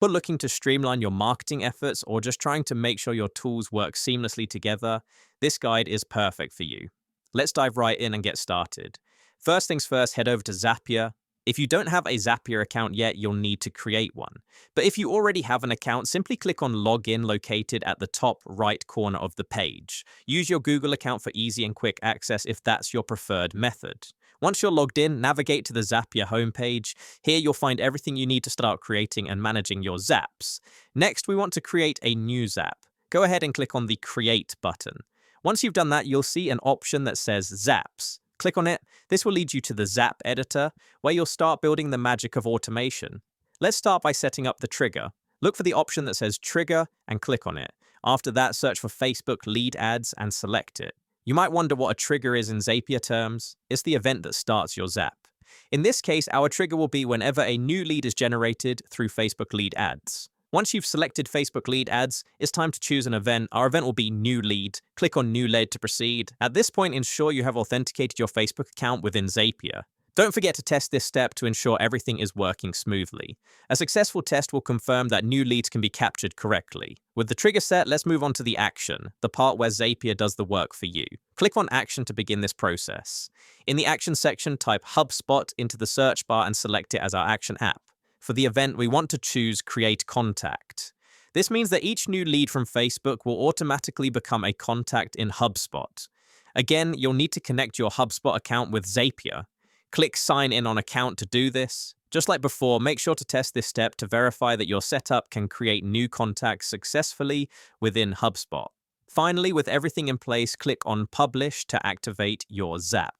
But looking to streamline your marketing efforts or just trying to make sure your tools work seamlessly together, this guide is perfect for you. Let's dive right in and get started. First things first, head over to Zapier. If you don't have a Zapier account yet, you'll need to create one. But if you already have an account, simply click on Login located at the top right corner of the page. Use your Google account for easy and quick access if that's your preferred method. Once you're logged in, navigate to the Zapier homepage. Here you'll find everything you need to start creating and managing your zaps. Next, we want to create a new zap. Go ahead and click on the Create button. Once you've done that, you'll see an option that says Zaps. Click on it. This will lead you to the Zap editor, where you'll start building the magic of automation. Let's start by setting up the trigger. Look for the option that says Trigger and click on it. After that, search for Facebook lead ads and select it. You might wonder what a trigger is in Zapier terms. It's the event that starts your zap. In this case, our trigger will be whenever a new lead is generated through Facebook lead ads. Once you've selected Facebook lead ads, it's time to choose an event. Our event will be new lead. Click on new lead to proceed. At this point, ensure you have authenticated your Facebook account within Zapier. Don't forget to test this step to ensure everything is working smoothly. A successful test will confirm that new leads can be captured correctly. With the trigger set, let's move on to the action, the part where Zapier does the work for you. Click on Action to begin this process. In the Action section, type HubSpot into the search bar and select it as our action app. For the event, we want to choose Create Contact. This means that each new lead from Facebook will automatically become a contact in HubSpot. Again, you'll need to connect your HubSpot account with Zapier. Click Sign in on account to do this. Just like before, make sure to test this step to verify that your setup can create new contacts successfully within HubSpot. Finally, with everything in place, click on Publish to activate your Zap.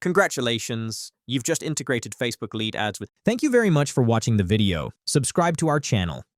Congratulations, you've just integrated Facebook lead ads with... Thank you very much for watching the video. Subscribe to our channel.